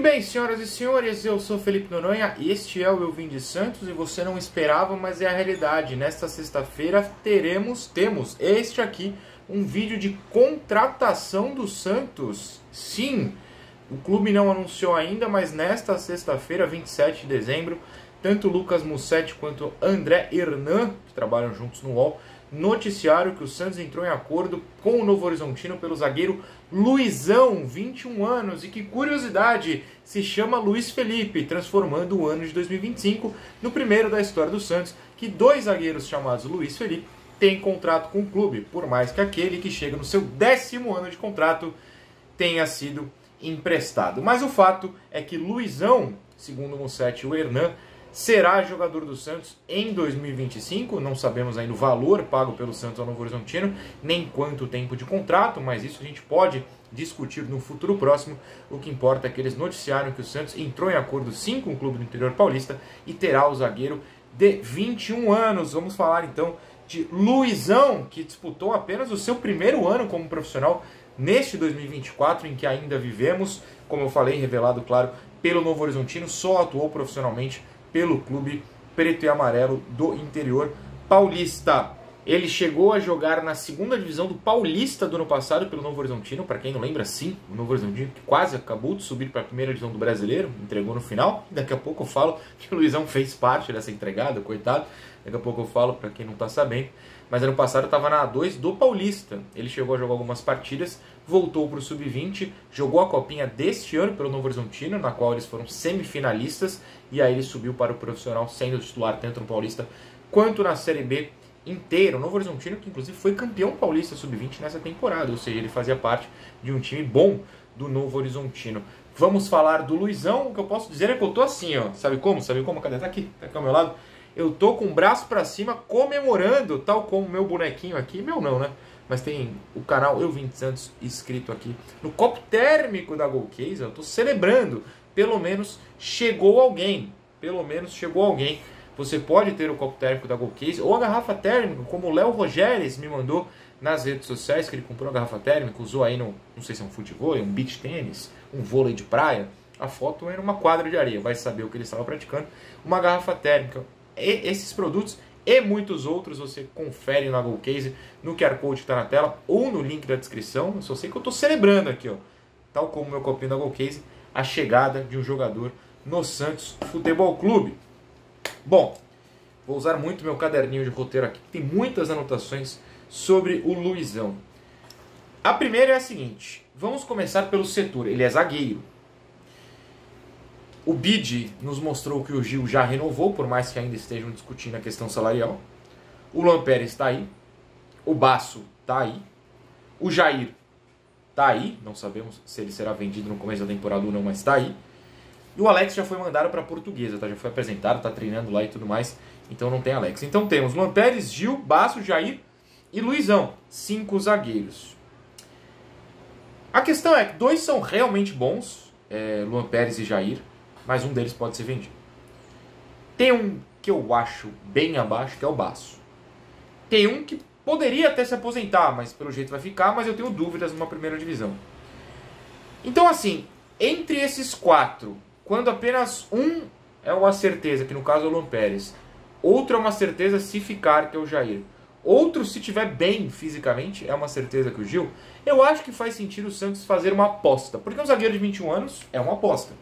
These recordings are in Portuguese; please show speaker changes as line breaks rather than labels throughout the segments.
bem, senhoras e senhores, eu sou Felipe Noronha, este é o Eu Vim de Santos e você não esperava, mas é a realidade. Nesta sexta-feira temos este aqui, um vídeo de contratação do Santos. Sim, o clube não anunciou ainda, mas nesta sexta-feira, 27 de dezembro, tanto Lucas Mussetti quanto André Hernan, que trabalham juntos no UOL, noticiaram que o Santos entrou em acordo com o Novo Horizontino pelo zagueiro Luizão, 21 anos, e que curiosidade, se chama Luiz Felipe, transformando o ano de 2025 no primeiro da história do Santos, que dois zagueiros chamados Luiz Felipe têm contrato com o clube, por mais que aquele que chega no seu 10º ano de contrato tenha sido emprestado. Mas o fato é que Luizão, segundo o Mussetti e o Hernan, será jogador do Santos em 2025, não sabemos ainda o valor pago pelo Santos ao Novo Horizontino, nem quanto tempo de contrato, mas isso a gente pode discutir no futuro próximo. O que importa é que eles noticiaram que o Santos entrou em acordo sim com o clube do interior paulista e terá o zagueiro de 21 anos. Vamos falar então de Luizão, que disputou apenas o seu primeiro ano como profissional neste 2024, em que ainda vivemos, como eu falei, revelado, claro, pelo Novo Horizontino, só atuou profissionalmente pelo clube preto e amarelo do interior paulista. Ele chegou a jogar na segunda divisão do Paulista do ano passado pelo Novo Horizontino. Para quem não lembra, sim, o Novo Horizontino que quase acabou de subir para a primeira divisão do Brasileiro, entregou no final. Daqui a pouco eu falo que o Luizão fez parte dessa entregada, coitado. Daqui a pouco eu falo para quem não está sabendo. Mas ano passado estava na A2 do Paulista. Ele chegou a jogar algumas partidas, voltou para o Sub-20, jogou a copinha deste ano pelo Novo Horizontino, na qual eles foram semifinalistas, e aí ele subiu para o profissional, sendo titular tanto no Paulista quanto na Série B inteira. O Novo Horizontino, que inclusive foi campeão paulista Sub-20 nessa temporada, ou seja, ele fazia parte de um time bom do Novo Horizontino. Vamos falar do Luizão. O que eu posso dizer é que eu tô assim, ó. Sabe como? Sabe como? Cadê? Tá aqui ao meu lado. Eu tô com o braço pra cima comemorando, tal como o meu bonequinho aqui. Meu não, né? Mas tem o canal Eu Vim de Santos escrito aqui no copo térmico da Golcase. Eu tô celebrando. Pelo menos chegou alguém. Pelo menos chegou alguém. Você pode ter o copo térmico da Golcase ou a garrafa térmica, como o Léo Rogéries me mandou nas redes sociais, que ele comprou a garrafa térmica, usou aí no, não sei se é um futebol, um beach tênis, um vôlei de praia. A foto era uma quadra de areia, vai saber o que ele estava praticando. Uma garrafa térmica. Esses produtos e muitos outros você confere na Golcase, no QR Code que está na tela ou no link da descrição. Eu só sei que eu estou celebrando aqui, ó, tal como o meu copinho da Golcase, a chegada de um jogador no Santos Futebol Clube. Bom, vou usar muito meu caderninho de roteiro aqui, que tem muitas anotações sobre o Luizão. A primeira é a seguinte, vamos começar pelo setor. Ele é zagueiro. O BID nos mostrou que o Gil já renovou, por mais que ainda estejam discutindo a questão salarial. O Luan Pérez está aí. O Basso está aí. O Jair está aí. Não sabemos se ele será vendido no começo da temporada ou não, mas está aí. E o Alex já foi mandado para a Portuguesa, tá? Já foi apresentado, está treinando lá e tudo mais. Então não tem Alex. Então temos Luan Pérez, Gil, Basso, Jair e Luizão. 5 zagueiros. A questão é que 2 são realmente bons, Luan Pérez e Jair, mas um deles pode ser vendido. Tem um que eu acho bem abaixo, que é o Basso. Tem um que poderia até se aposentar, mas pelo jeito vai ficar, mas eu tenho dúvidas numa primeira divisão. Então assim, entre esses 4, quando apenas um é uma certeza, que no caso é o Luan Pérez, outro é uma certeza se ficar, que é o Jair, outro se tiver bem fisicamente, é uma certeza que o Gil, eu acho que faz sentido o Santos fazer uma aposta, porque um zagueiro de 21 anos é uma aposta.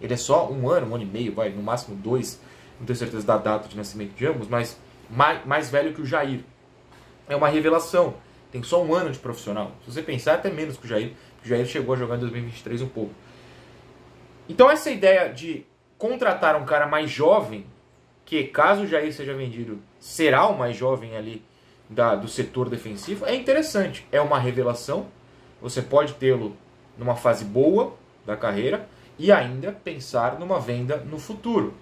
Ele é só um ano e meio, vai, no máximo 2, não tenho certeza da data de nascimento de ambos, mas mais velho que o Jair. É uma revelação, tem só um ano de profissional. Se você pensar, até menos que o Jair chegou a jogar em 2023 um pouco. Então essa ideia de contratar um cara mais jovem, que caso o Jair seja vendido, será o mais jovem ali do setor defensivo, é interessante. É uma revelação, você pode tê-lo numa fase boa da carreira, e ainda pensar numa venda no futuro.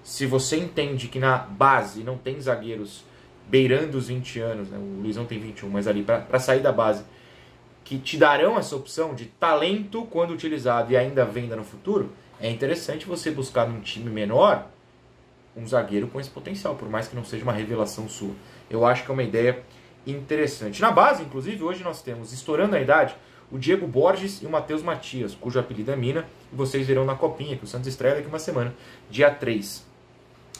Se você entende que na base não tem zagueiros beirando os 20 anos, né? O Luizão tem 21, mas ali para sair da base, que te darão essa opção de talento quando utilizado e ainda venda no futuro, é interessante você buscar num time menor um zagueiro com esse potencial, por mais que não seja uma revelação sua. Eu acho que é uma ideia interessante. Na base, inclusive, hoje nós temos, estourando a idade, o Diego Borges e o Matheus Matias, cujo apelido é Mina, e vocês verão na copinha, que o Santos estreia daqui uma semana, dia 3.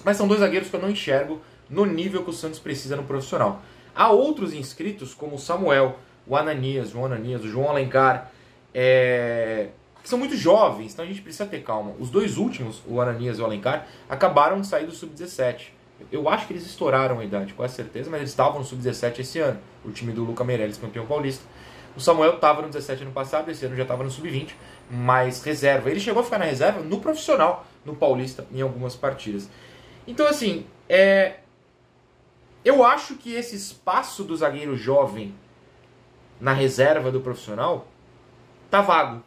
Mas são dois zagueiros que eu não enxergo no nível que o Santos precisa no profissional. Há outros inscritos, como o Samuel, o Ananias, o João Alencar, que são muito jovens, então a gente precisa ter calma. Os dois últimos, o Ananias e o Alencar, acabaram de sair do Sub-17. Eu acho que eles estouraram a idade, quase certeza, mas eles estavam no Sub-17 esse ano. O time do Luca Meirelles, campeão paulista. O Samuel estava no 17 ano passado, esse ano já estava no Sub-20, mas reserva. Ele chegou a ficar na reserva no profissional, no Paulista, em algumas partidas. Então, assim, eu acho que esse espaço do zagueiro jovem na reserva do profissional tá vago.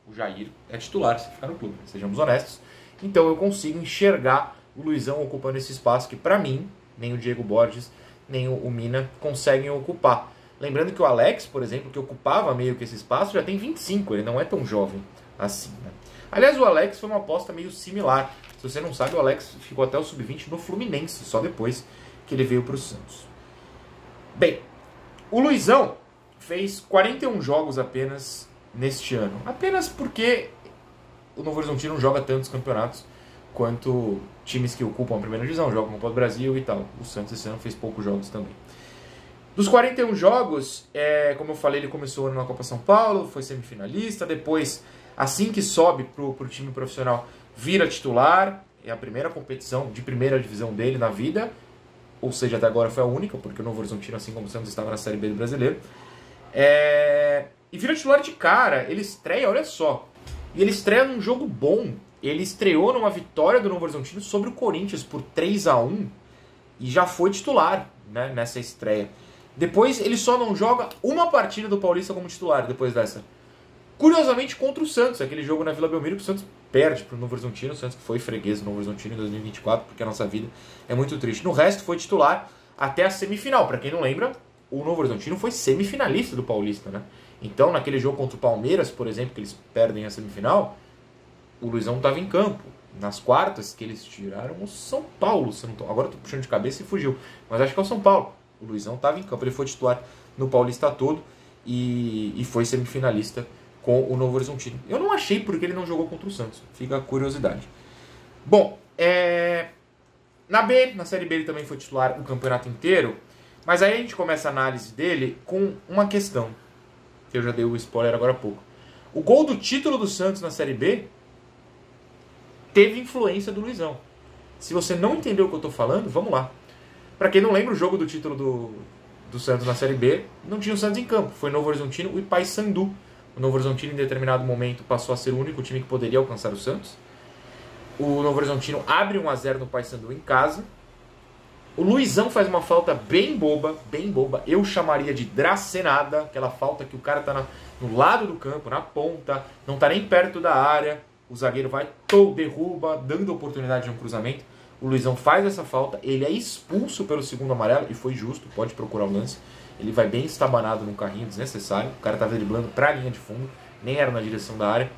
O Jair é titular, se ficar no clube, sejamos honestos. Então eu consigo enxergar o Luizão ocupando esse espaço que, pra mim, nem o Diego Borges, nem o Mina conseguem ocupar. Lembrando que o Alex, por exemplo, que ocupava meio que esse espaço, já tem 25, ele não é tão jovem assim, né? Aliás, o Alex foi uma aposta meio similar. Se você não sabe, o Alex ficou até o Sub-20 no Fluminense, só depois que ele veio para o Santos. Bem, o Luizão fez 41 jogos apenas neste ano. Apenas porque o Novo Horizontino não joga tantos campeonatos quanto times que ocupam a primeira divisão, jogam Copa do Brasil e tal. O Santos esse ano fez poucos jogos também. Dos 41 jogos, como eu falei, ele começou na Copa São Paulo, foi semifinalista, depois, assim que sobe pro time profissional, vira titular, é a primeira competição de primeira divisão dele na vida, ou seja, até agora foi a única, porque o Novo Horizontino, assim como o Santos, estava na Série B do Brasileiro. E vira titular de cara, ele estreia, olha só, e ele estreia num jogo bom, ele estreou numa vitória do Novo Horizontino sobre o Corinthians por 3-1 e já foi titular, né, nessa estreia. Depois ele só não joga uma partida do Paulista como titular depois dessa. Curiosamente contra o Santos, aquele jogo na Vila Belmiro que o Santos perde para o Novo Horizontino. O Santos foi freguês do Novo Horizontino em 2024, porque a nossa vida é muito triste. No resto foi titular até a semifinal. Para quem não lembra, o Novo Horizontino foi semifinalista do Paulista, né? Então naquele jogo contra o Palmeiras, por exemplo, que eles perdem a semifinal, o Luizão estava em campo. Nas quartas, que eles tiraram o São Paulo. Agora eu tô puxando de cabeça e fugiu. Mas acho que é o São Paulo. O Luizão estava em campo, ele foi titular no Paulista todo e foi semifinalista com o Novo Horizontino. Eu não achei porque ele não jogou contra o Santos, fica a curiosidade. Bom, na Série B ele também foi titular o campeonato inteiro, mas aí a gente começa a análise dele com uma questão, que eu já dei o spoiler agora há pouco. O gol do título do Santos na Série B teve influência do Luizão. Se você não entendeu o que eu estou falando, vamos lá. Para quem não lembra, o jogo do título do Santos na Série B não tinha o Santos em campo. Foi Novo Horizontino e Paysandu. O Novo Horizontino, em determinado momento, passou a ser o único time que poderia alcançar o Santos. O Novo Horizontino abre 1-0 no Paysandu em casa. O Luizão faz uma falta bem boba. Eu chamaria de dracenada. Aquela falta que o cara tá no lado do campo, na ponta, não tá nem perto da área. O zagueiro vai, derruba, dando oportunidade de um cruzamento. O Luizão faz essa falta, ele é expulso pelo segundo amarelo, e foi justo, pode procurar o lance. Ele vai bem estabanado num carrinho desnecessário, o cara estava driblando para a linha de fundo, nem era na direção da área.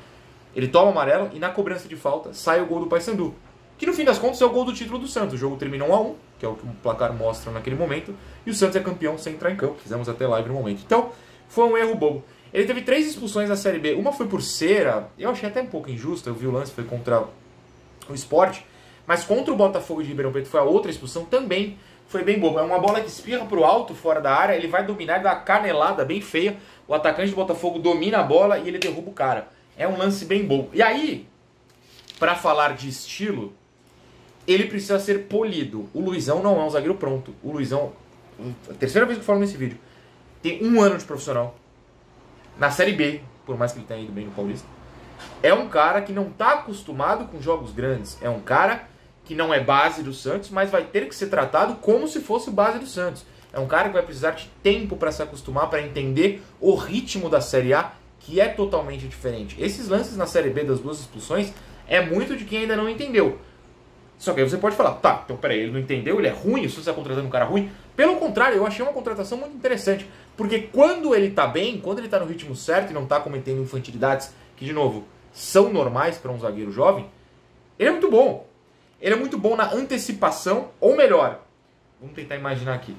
Ele toma o amarelo e na cobrança de falta sai o gol do Paysandu, que no fim das contas é o gol do título do Santos. O jogo termina 1-1, que é o que o placar mostra naquele momento, e o Santos é campeão sem entrar em campo, fizemos até live no momento. Então, foi um erro bobo. Ele teve 3 expulsões na Série B, uma foi por cera, eu achei até um pouco injusta, eu vi o lance, foi contra o Sport, mas contra o Botafogo de Ribeirão Preto foi a outra expulsão, também foi bem boba. É uma bola que espirra pro alto, fora da área, ele vai dominar e dá uma canelada bem feia, o atacante do Botafogo domina a bola e ele derruba o cara. É um lance bem bobo. E aí, para falar de estilo, ele precisa ser polido. O Luizão não é um zagueiro pronto. O Luizão, a terceira vez que eu falo nesse vídeo, tem 1 ano de profissional. Na Série B, por mais que ele tenha ido bem no Paulista. É um cara que não está acostumado com jogos grandes. É um cara que não é base do Santos, mas vai ter que ser tratado como se fosse base do Santos. É um cara que vai precisar de tempo para se acostumar, para entender o ritmo da Série A, que é totalmente diferente. Esses lances na Série B das 2 expulsões é muito de quem ainda não entendeu. Só que aí você pode falar, tá, então peraí, ele não entendeu, ele é ruim, o Santos está contratando um cara ruim. Pelo contrário, eu achei uma contratação muito interessante, porque quando ele tá bem, quando ele tá no ritmo certo e não tá cometendo infantilidades, que de novo, são normais para um zagueiro jovem, ele é muito bom. Ele é muito bom na antecipação, ou melhor, vamos tentar imaginar aqui.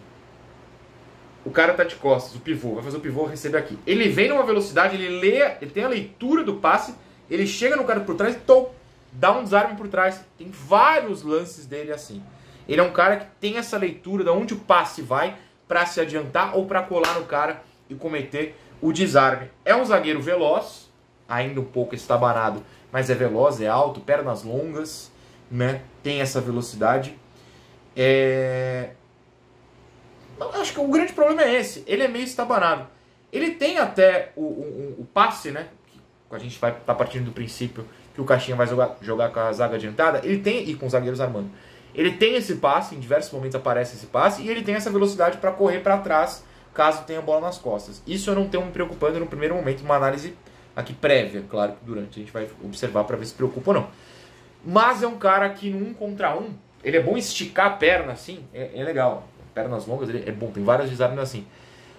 O cara tá de costas, o pivô, vai fazer o pivô receber aqui. Ele vem numa velocidade, ele tem a leitura do passe, ele chega no cara por trás e dá um desarme por trás. Tem vários lances dele assim. Ele é um cara que tem essa leitura de onde o passe vai para se adiantar ou para colar no cara e cometer o desarme. É um zagueiro veloz, ainda um pouco estabanado, mas é veloz, é alto, pernas longas, né? Tem essa velocidade. Acho que o grande problema é esse. Ele é meio estabanado. Ele tem até o passe, né? A gente vai estar partindo do princípio que o Caixinha vai jogar com a zaga adiantada. Ele tem, e com os zagueiros armando. Ele tem esse passe, em diversos momentos aparece esse passe, e ele tem essa velocidade para correr para trás, caso tenha bola nas costas. Isso eu não tenho me preocupando no primeiro momento, uma análise aqui prévia, claro que durante a gente vai observar para ver se preocupa ou não. Mas é um cara que no 1 contra 1, ele é bom esticar a perna assim, é legal. Pernas longas, ele é bom, tem vários desarmes assim.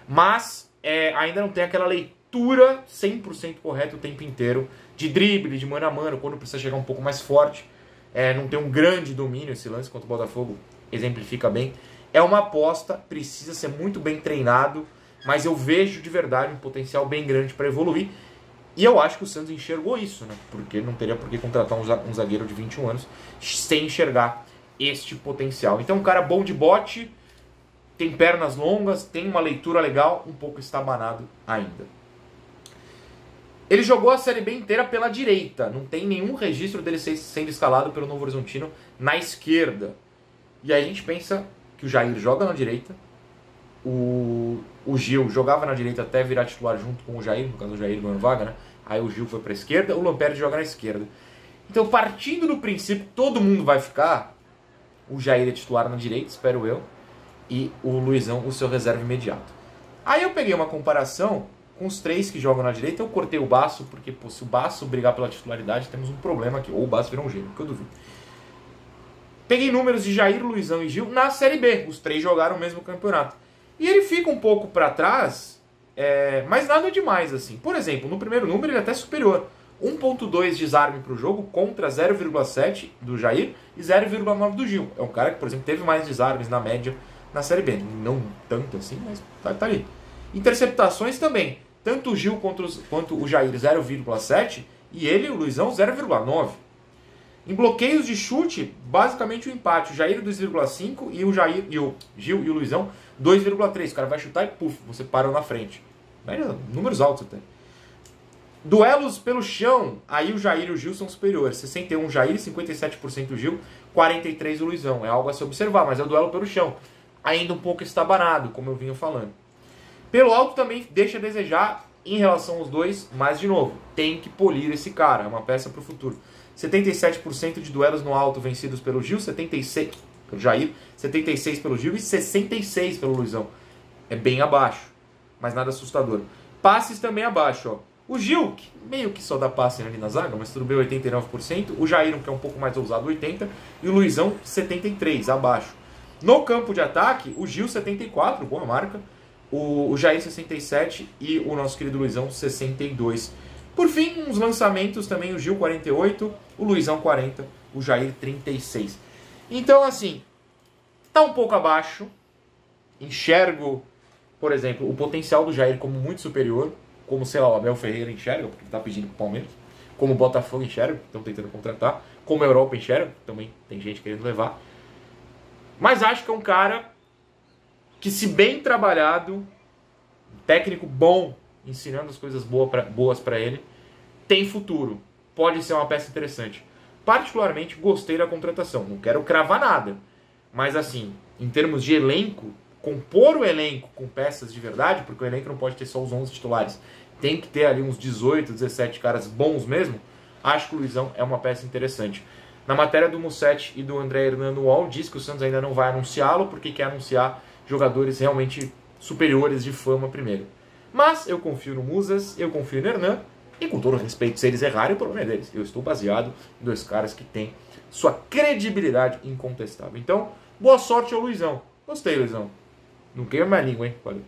Mas ainda não tem aquela leitura 100% correta o tempo inteiro, de drible, de mano a mano, quando precisa chegar um pouco mais forte. Não tem um grande domínio, esse lance contra o Botafogo exemplifica bem. É uma aposta, precisa ser muito bem treinado, mas eu vejo de verdade um potencial bem grande para evoluir. E eu acho que o Santos enxergou isso, né? Porque não teria por que contratar um zagueiro de 21 anos sem enxergar este potencial. Então, um cara bom de bote, tem pernas longas, tem uma leitura legal, um pouco estabanado ainda. Ele jogou a Série B inteira pela direita. Não tem nenhum registro dele sendo escalado pelo Novo Horizontino na esquerda. E aí a gente pensa que o Jair joga na direita. O Gil jogava na direita até virar titular junto com o Jair. No caso, o Jair ganhou vaga, né? Aí o Gil foi para a esquerda. O Lamperti joga na esquerda. Então, partindo do princípio que todo mundo vai ficar, o Jair é titular na direita, espero eu. E o Luizão, o seu reserva imediato. Aí eu peguei uma comparação com os três que jogam na direita. Eu cortei o Basso, porque pô, se o Basso brigar pela titularidade, temos um problema aqui. Ou o Basso virou um gênio, que eu duvido. Peguei números de Jair, Luizão e Gil na Série B. Os três jogaram o mesmo campeonato. E ele fica um pouco para trás, mas nada demais assim. Por exemplo, no primeiro número ele é até superior. 1.2 desarme para o jogo contra 0,7 do Jair e 0,9 do Gil. É um cara que, por exemplo, teve mais desarmes na média na Série B. Não tanto assim, mas tá ali. Interceptações também. Tanto o Gil quanto o Jair 0,7 e ele, o Luizão, 0,9. Em bloqueios de chute, basicamente o empate. O Jair 2,5 e o Gil e o Luizão 2,3. O cara vai chutar e puf, você parou na frente. Números altos até. Duelos pelo chão, aí o Jair e o Gil são superiores. 61 o Jair, 57% o Gil, 43% o Luizão. É algo a se observar, mas é o duelo pelo chão. Ainda um pouco estabanado, como eu vinha falando. Pelo alto também deixa a desejar em relação aos dois, mas de novo, tem que polir esse cara, é uma peça para o futuro. 77% de duelos no alto vencidos pelo Gil, 76% pelo Jair, 76% pelo Gil e 66% pelo Luizão. É bem abaixo, mas nada assustador. Passes também abaixo, ó. O Gil, que meio que só dá passe ali na zaga, mas tudo bem, 89%. O Jair, que é um pouco mais ousado, 80%. E o Luizão, 73%, abaixo. No campo de ataque, o Gil, 74%, boa marca. O Jair, 67% e o nosso querido Luizão, 62%. Por fim, uns lançamentos também, o Gil, 48%, o Luizão, 40%, o Jair, 36%. Então, assim, tá um pouco abaixo. Enxergo, por exemplo, o potencial do Jair como muito superior. Como, sei lá, o Abel Ferreira enxerga, porque ele tá pedindo pro Palmeiras. Como o Botafogo enxerga, estão tentando contratar. Como a Europa enxerga, também tem gente querendo levar. Mas acho que é um cara que, se bem trabalhado, um técnico bom, ensinando as coisas boas para ele, tem futuro. Pode ser uma peça interessante. Particularmente, gostei da contratação. Não quero cravar nada. Mas, assim, em termos de elenco, compor o elenco com peças de verdade, porque o elenco não pode ter só os 11 titulares, tem que ter ali uns 18, 17 caras bons mesmo, acho que o Luizão é uma peça interessante. Na matéria do Mussetti e do André Hernan no UOL, diz que o Santos ainda não vai anunciá-lo, porque quer anunciar jogadores realmente superiores de fama primeiro. Mas eu confio no Musas, eu confio no Hernan, e com todo respeito, se eles errarem, o problema é deles. Eu estou baseado em dois caras que têm sua credibilidade incontestável. Então, boa sorte ao Luizão. Gostei, Luizão. Não queima minha língua, hein? Valeu.